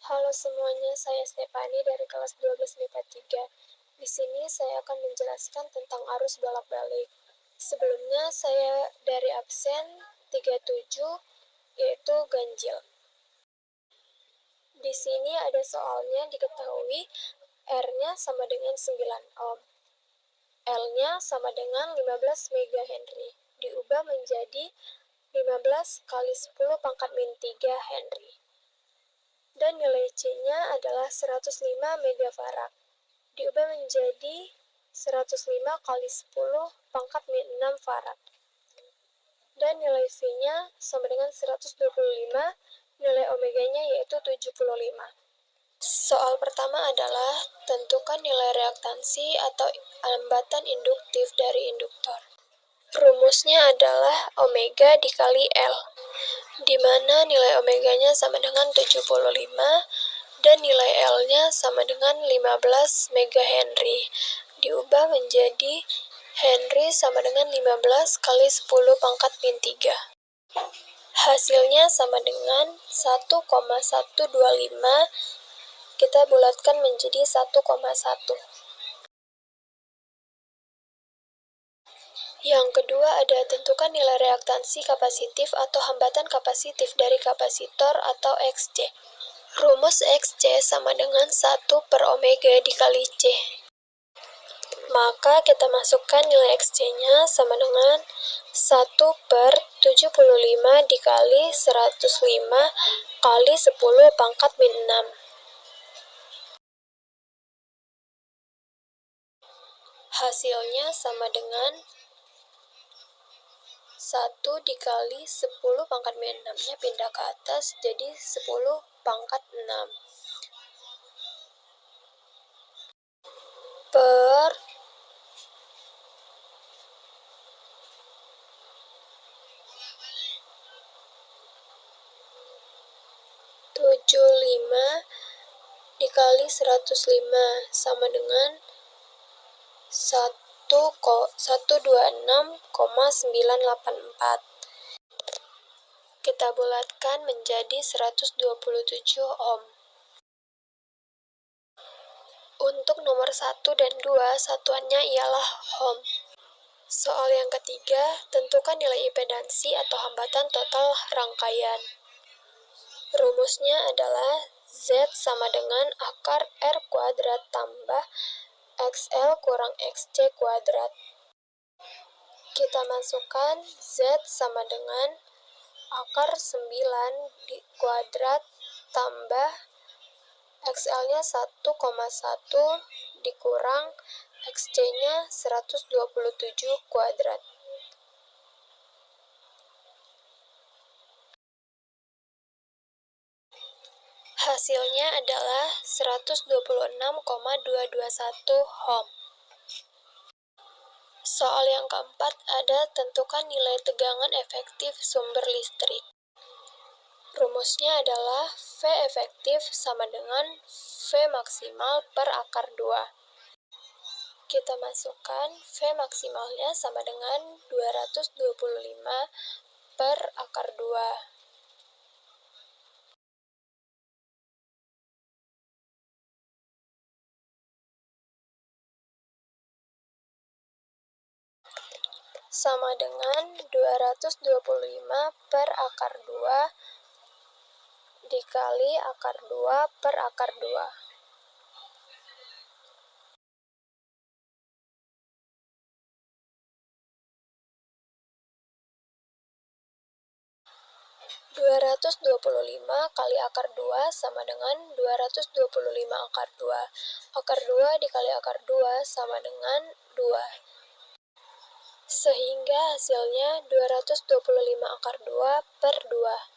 Halo semuanya, saya Stefani dari kelas 12 MIPA 3. Di sini saya akan menjelaskan tentang arus bolak-balik. Sebelumnya saya dari absen 37, yaitu ganjil. Di sini ada soalnya diketahui R-nya sama dengan 9 ohm. L-nya sama dengan 15 MHz. Diubah menjadi 15 kali 10 pangkat min 3 Henry. Dan nilai C-nya adalah 105 megafarad. Diubah menjadi 105 kali 10 pangkat min 6 farad. Dan nilai V-nya sama dengan 125, nilai omeganya yaitu 75. Soal pertama adalah tentukan nilai reaktansi atau hambatan induktif dari induktor. Rumusnya adalah omega dikali L, di mana nilai omeganya sama dengan 75 dan nilai L-nya sama dengan 15 megahenry. Diubah menjadi Henry sama dengan 15 kali 10 pangkat min 3. Hasilnya sama dengan 1,125. Kita bulatkan menjadi 1,1. Yang kedua ada tentukan nilai reaktansi kapasitif atau hambatan kapasitif dari kapasitor atau Xc. Rumus Xc sama dengan 1 per omega dikali C. Maka kita masukkan nilai Xc-nya sama dengan 1 per 75 dikali 105 kali 10 pangkat min 6. Hasilnya sama dengan 1 dikali 10 pangkat min 6-nya pindah ke atas jadi 10 pangkat 6 per 75 dikali 105 sama dengan 126,984. Kita bulatkan menjadi 127 ohm. Untuk nomor 1 dan 2, satuannya ialah ohm. Soal yang ketiga, tentukan nilai impedansi atau hambatan total rangkaian. Rumusnya adalah Z sama dengan akar R kuadrat tambah XL kurang XC kuadrat. Kita masukkan Z sama dengan akar 9 kuadrat tambah XL-nya 1,1 dikurang XC-nya 127 kuadrat. Hasilnya adalah 126,221 ohm. Soal yang keempat ada tentukan nilai tegangan efektif sumber listrik. Rumusnya adalah V efektif sama dengan V maksimal per akar 2. Kita masukkan V maksimalnya sama dengan 225 per akar 2. Sama dengan 225 per akar 2 dikali akar 2 per akar 2. Dua 225 kali akar 2 sama dengan 225 akar 2. Akar 2 dikali akar 2 sama dengan 2. Sehingga hasilnya 225 akar 2 per 2.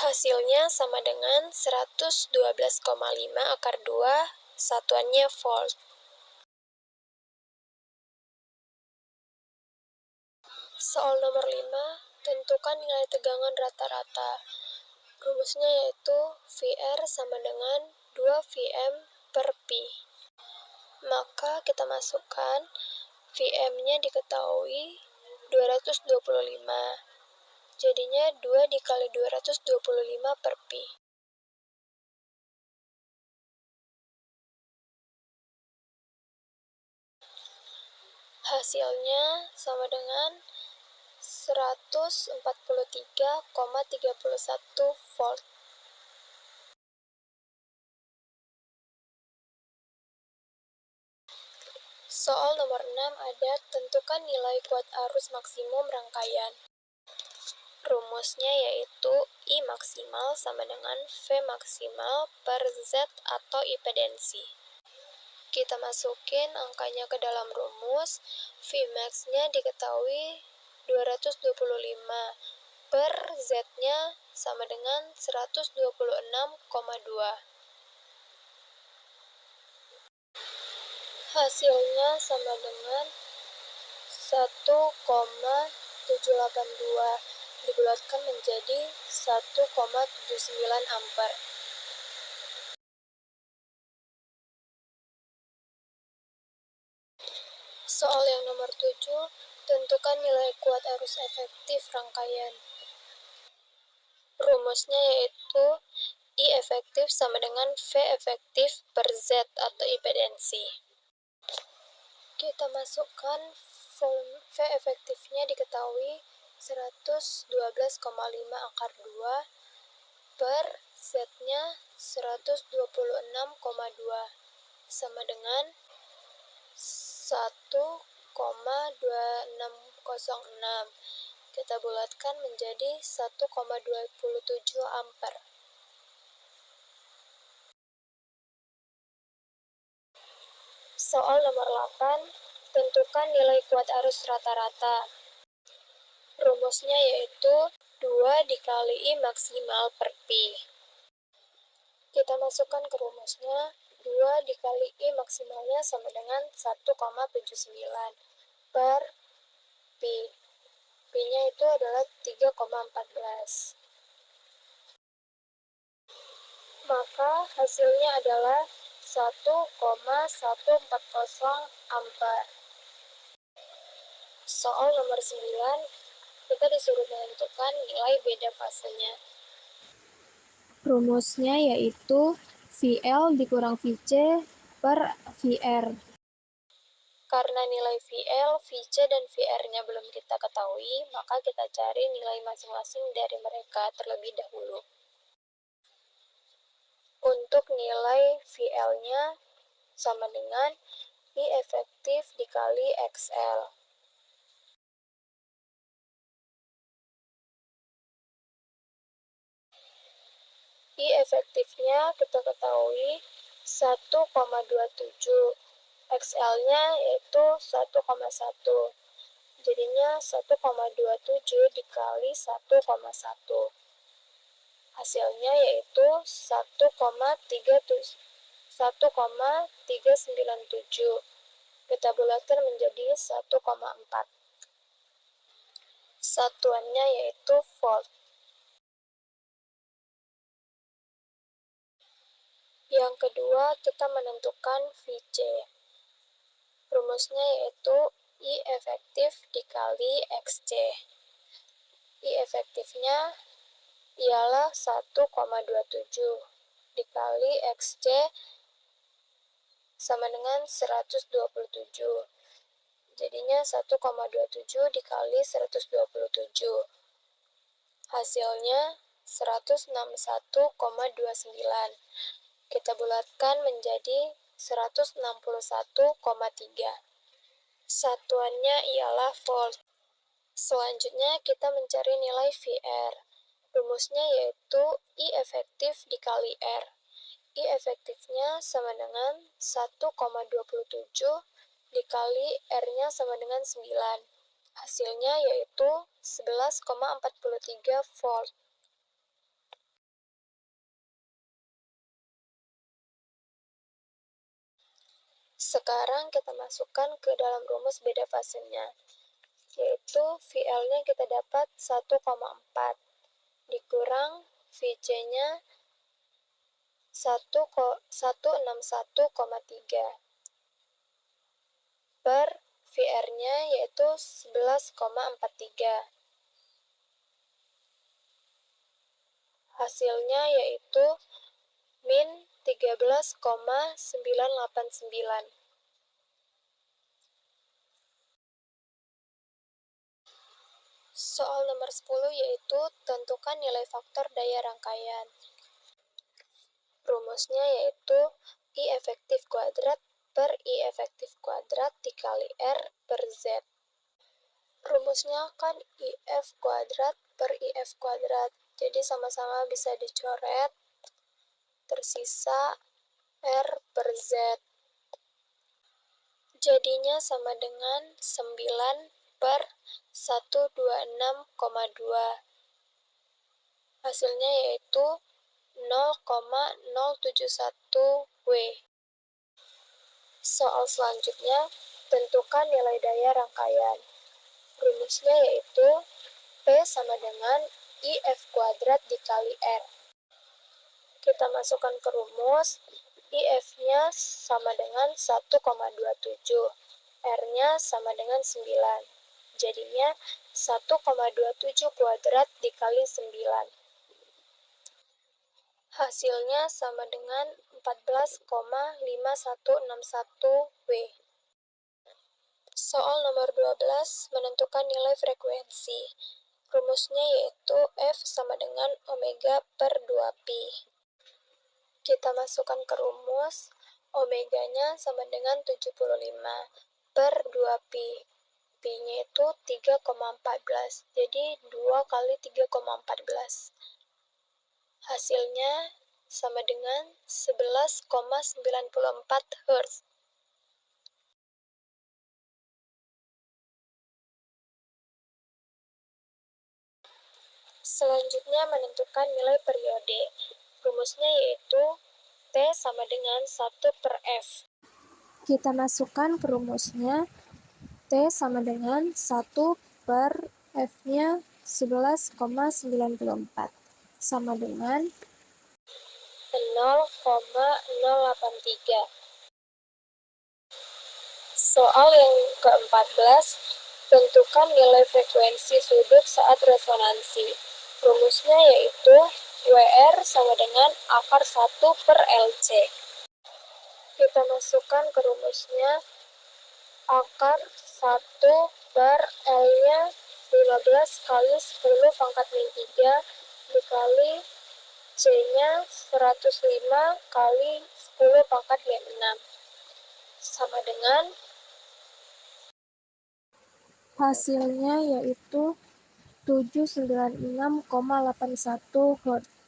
Hasilnya sama dengan 112,5 akar 2, satuannya volt. Soal nomor 5, tentukan nilai tegangan rata-rata. Rumusnya yaitu VR sama dengan 2 Vm per Pi. Maka kita masukkan Vm-nya diketahui 225. Jadinya 2 dikali 225 per Pi. Hasilnya sama dengan 143,31 volt. Soal nomor 6 ada tentukan nilai kuat arus maksimum rangkaian. Rumusnya yaitu I maksimal sama dengan V maksimal per Z atau impedensi. Kita masukin angkanya ke dalam rumus. Vmax-nya diketahui 225 per Z-nya sama dengan 126,2. Hasilnya sama dengan 1,782 dibulatkan menjadi 1,79 ampere. Soal yang nomor 7, tentukan nilai kuat arus efektif rangkaian. Rumusnya yaitu I efektif sama dengan V efektif per Z atau impedensi. Kita masukkan volume V efektifnya diketahui 112,5 akar 2 per Z-nya 126,2 sama dengan 1,2606. Kita bulatkan menjadi 1,27 ampere. Soal nomor 8, tentukan nilai kuat arus rata-rata. Rumusnya yaitu 2 dikali I maksimal per Pi. Kita masukkan ke rumusnya, 2 dikali I maksimalnya sama dengan 1,79 per Pi. Pi-nya itu adalah 3,14. Maka hasilnya adalah 1,140 ampere. Soal nomor 9, kita disuruh menentukan nilai beda fasenya. Rumusnya yaitu VL dikurang VC per VR. Karena nilai VL, VC, dan VR-nya belum kita ketahui, maka kita cari nilai masing-masing dari mereka terlebih dahulu. Untuk nilai VL-nya sama dengan I efektif dikali XL. I efektifnya kita ketahui 1,27. XL-nya yaitu 1,1. Jadinya 1,27 dikali 1,1. Hasilnya yaitu 1,397. Kita bulatkan menjadi 1,4. Satuannya yaitu volt. Yang kedua, kita menentukan VC. Rumusnya yaitu I efektif dikali XC. I efektifnya ialah 1,27 dikali XC sama dengan 127. Jadinya 1,27 dikali 127. Hasilnya 161,29. Kita bulatkan menjadi 161,3. Satuannya ialah volt. Selanjutnya kita mencari nilai VR. Rumusnya yaitu I efektif dikali R. I efektifnya sama dengan 1,27 dikali R-nya sama dengan 9. Hasilnya yaitu 11,43 volt. Sekarang kita masukkan ke dalam rumus beda fasenya, yaitu VL-nya kita dapat 1,4 dikurang VC-nya 161,3 per VR-nya yaitu 11,43. Hasilnya yaitu min 13,989. Soal nomor 10 yaitu tentukan nilai faktor daya rangkaian. Rumusnya yaitu I efektif kuadrat per I efektif kuadrat dikali R per Z. Rumusnya kan IF kuadrat per IF kuadrat, jadi sama-sama bisa dicoret, tersisa R per Z. Jadinya sama dengan 9 per 126,2. Hasilnya yaitu 0,071 W. Soal selanjutnya, tentukan nilai daya rangkaian. Rumusnya yaitu P sama dengan IF kuadrat dikali R. Kita masukkan ke rumus, IF-nya sama dengan 1,27, R-nya sama dengan 9. Jadinya 1,27 kuadrat dikali 9. Hasilnya sama dengan 14,5161 W. Soal nomor 12, menentukan nilai frekuensi. Rumusnya yaitu F sama dengan omega per 2pi. Kita masukkan ke rumus, omeganya sama dengan 75 per 2pi. Pi-nya itu 3,14, jadi 2 kali 3,14. Hasilnya sama dengan 11,94 Hz. Selanjutnya menentukan nilai periode. Rumusnya yaitu T sama dengan 1 per F. Kita masukkan ke rumusnya, T sama dengan 1 per F-nya 11,94 sama dengan 0,083. Soal yang ke-14, tentukan nilai frekuensi sudut saat resonansi. Rumusnya yaitu WR sama dengan akar 1 per LC. Kita masukkan ke rumusnya, akar 1 per L-nya 15 kali 10 pangkat min 3 dikali C-nya 105 kali 10 pangkat min 6 sama dengan hasilnya yaitu 796,81 Hz.